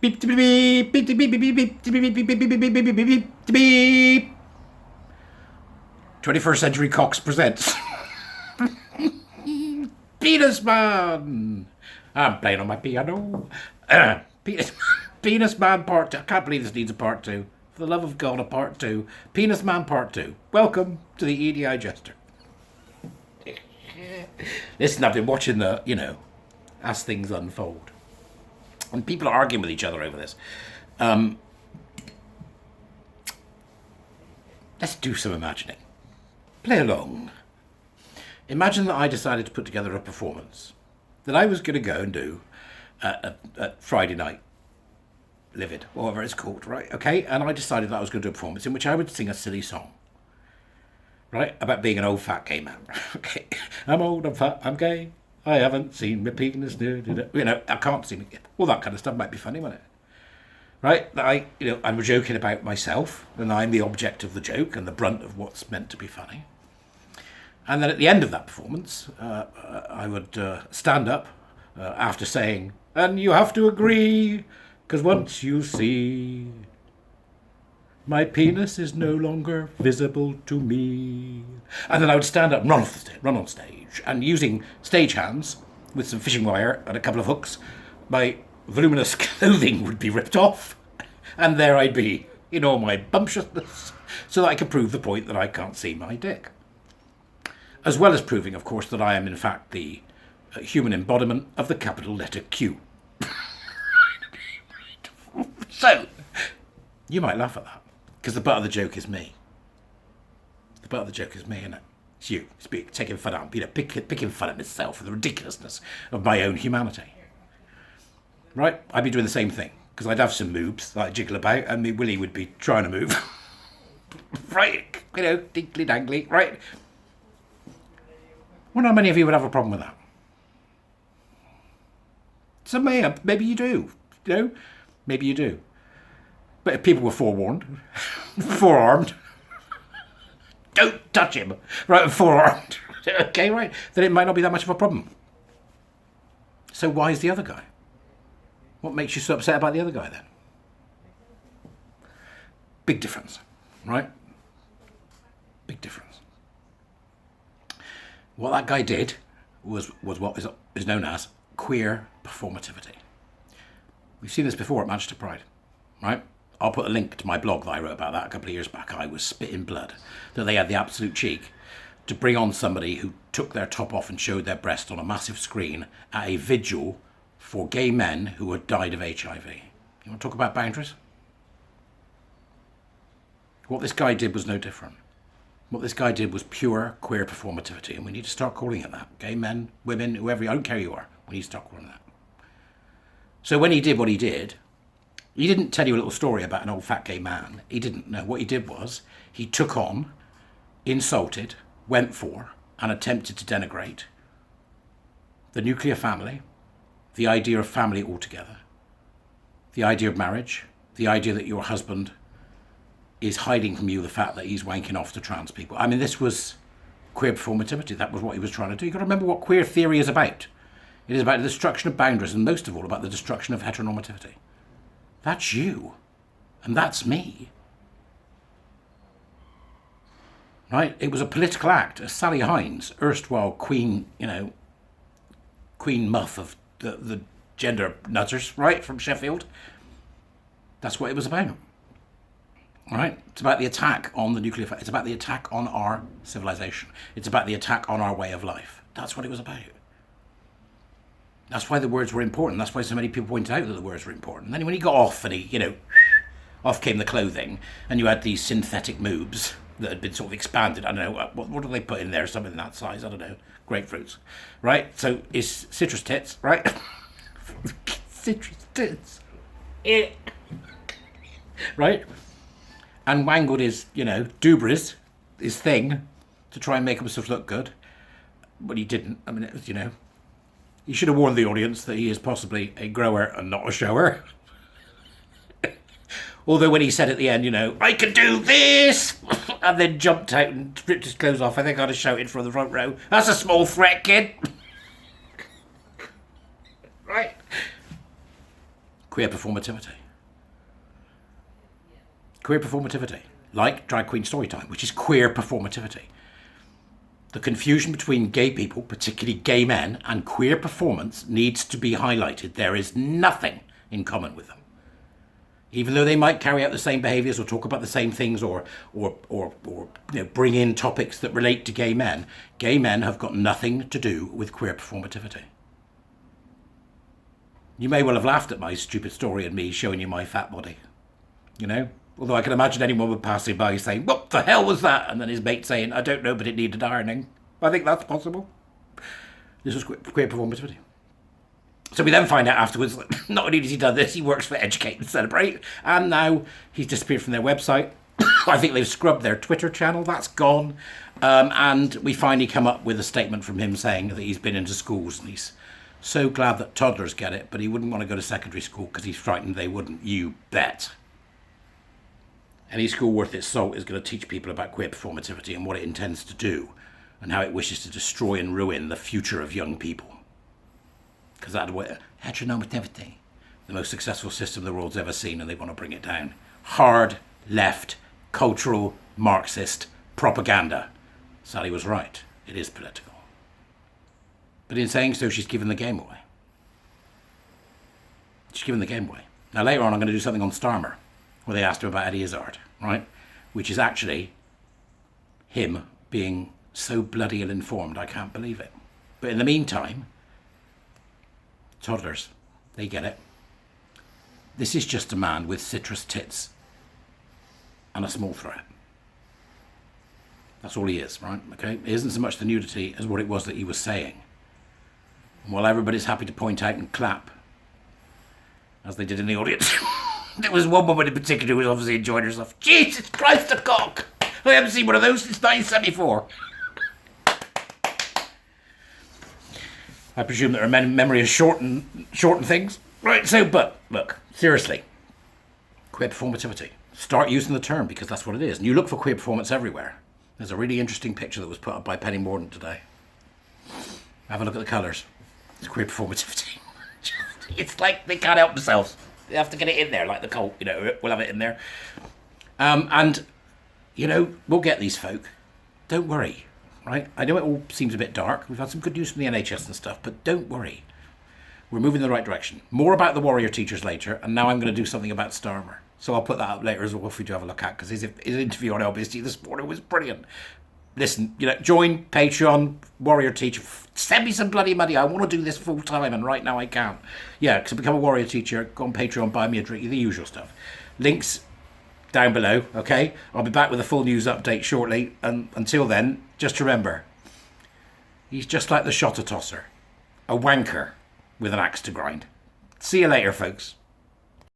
Beep, beep, beep, beep, beep, beep, beep, beep, beep, beep, beep, beep, beep, beep, beep, beep, beep. 21st Century Cox presents Penis Man. I'm playing on my piano. Penis Man Part 2. I can't believe this needs a Part 2. For the love of God, a Part 2. Penis Man Part 2. Welcome to the EDI Jester. Listen, I've been watching as things unfold. And people are arguing with each other over this. Let's do some imagining. Play along. Imagine that I decided to put together a performance that I was going to go and do at Friday night. Livid, whatever it's called, right? Okay, and I decided that I was going to do a performance in which I would sing a silly song. Right? About being an old fat gay man. Okay. I'm old, I'm fat, I'm gay. I haven't seen my penis. I can't see me. All that kind of stuff might be funny, wouldn't it? Right? I'm joking about myself, and I'm the object of the joke and the brunt of what's meant to be funny. And then at the end of that performance, I would stand up after saying, and you have to agree, because once you see, my penis is no longer visible to me. And then I would stand up and run on stage. And using stage hands with some fishing wire and a couple of hooks, my voluminous clothing would be ripped off. And there I'd be in all my bumptiousness, so that I could prove the point that I can't see my dick. As well as proving, of course, that I am in fact the human embodiment of the capital letter Q. So, you might laugh at that. Because the butt of the joke is me. The butt of the joke is me, isn't it? It's you. It's me taking fun out, picking fun at myself for the ridiculousness of my own humanity. Right? I'd be doing the same thing. Because I'd have some moves that I'd jiggle about, and me Willie would be trying to move. Right? Dinkly dangly. Right? Well, not many of you would have a problem with that. So maybe you do. Maybe you do. But if people were forewarned, forearmed, don't touch him, right, forearmed, okay, right, then it might not be that much of a problem. So why is the other guy? What makes you so upset about the other guy then? Big difference, right? Big difference. What that guy did was what is known as queer performativity. We've seen this before at Manchester Pride, right? I'll put a link to my blog that I wrote about that a couple of years back. I was spitting blood that they had the absolute cheek to bring on somebody who took their top off and showed their breast on a massive screen at a vigil for gay men who had died of HIV. You want to talk about boundaries? What this guy did was no different. What this guy did was pure queer performativity, and we need to start calling it that. Gay men, women, whoever, I don't care who you are, we need to start calling it that. So when he did what he did, he didn't tell you a little story about an old fat gay man. He didn't. No, what he did was he took on, insulted, went for, and attempted to denigrate the nuclear family, the idea of family altogether, the idea of marriage, the idea that your husband is hiding from you the fact that he's wanking off to trans people. I mean, this was queer performativity. That was what he was trying to do. You've got to remember what queer theory is about. It is about the destruction of boundaries, and most of all about the destruction of heteronormativity. That's you. And that's me. Right? It was a political act. As Sally Hines, erstwhile Queen, Queen Muff of the gender nutters, right, from Sheffield. That's what it was about. Right? It's about the attack on the nuclear family. It's about the attack on our civilization. It's about the attack on our way of life. That's what it was about. That's why the words were important. That's why so many people pointed out that the words were important. And then when he got off and off came the clothing, and you had these synthetic moobs that had been sort of expanded. I don't know, what do they put in there? Something that size, I don't know. Grapefruits, right? So it's citrus tits, right? Citrus tits. Right? And wangled his, dubris, his thing, to try and make himself look good. But he didn't. I mean, it was, he should have warned the audience that he is possibly a grower and not a shower. Although when he said at the end, I can do this, and then jumped out and ripped his clothes off, I think I'd have shouted from the front row, that's a small threat, kid. Right? Queer performativity. Queer performativity. Like Drag Queen Storytime, which is queer performativity. The confusion between gay people, particularly gay men, and queer performance needs to be highlighted. There is nothing in common with them. Even though they might carry out the same behaviours or talk about the same things or bring in topics that relate to gay men have got nothing to do with queer performativity. You may well have laughed at my stupid story and me showing you my fat body, Although I can imagine anyone would passing by saying, "What the hell was that?" And then his mate saying, "I don't know, but it needed ironing." I think that's possible. This was queer performativity. So we then find out afterwards that not only has he done this, he works for Educate and Celebrate, and now he's disappeared from their website. I think they've scrubbed their Twitter channel. That's gone. And we finally come up with a statement from him saying that he's been into schools and he's so glad that toddlers get it, but he wouldn't want to go to secondary school because he's frightened they wouldn't. You bet. Any school worth its salt is going to teach people about queer performativity and what it intends to do and how it wishes to destroy and ruin the future of young people. Because that's what heteronormativity, the most successful system the world's ever seen, and they want to bring it down. Hard, left, cultural, Marxist propaganda. Sally was right. It is political. But in saying so, she's given the game away. She's given the game away. Now later on, I'm going to do something on Starmer, where they asked him about Eddie Izzard, right? Which is actually him being so bloody ill-informed, I can't believe it. But in the meantime, toddlers, they get it. This is just a man with citrus tits and a small throat. That's all he is, right? Okay? It isn't so much the nudity as what it was that he was saying. And while everybody's happy to point out and clap, as they did in the audience, there was one woman in particular who was obviously enjoying herself. Jesus Christ, a cock! I haven't seen one of those since 1974. I presume that her memory is shorten things. Right, so, but, look, seriously. Queer performativity. Start using the term, because that's what it is. And you look for queer performance everywhere. There's a really interesting picture that was put up by Penny Mordaunt today. Have a look at the colours. It's queer performativity. It's like they can't help themselves. They have to get it in there, like the cult, we'll have it in there. And, we'll get these folk. Don't worry, right? I know it all seems a bit dark. We've had some good news from the NHS and stuff, but don't worry. We're moving in the right direction. More about the warrior teachers later, and now I'm going to do something about Starmer. So I'll put that up later as well for you to have a look at, because his interview on LBC this morning was brilliant. Listen, join Patreon, warrior teacher. Send me some bloody money. I want to do this full time, and right now I can't. Yeah, to become a warrior teacher, go on Patreon, buy me a drink, the usual stuff. Links down below, okay? I'll be back with a full news update shortly, and until then, just remember, he's just like the shotter tosser, a wanker with an axe to grind. See you later, folks.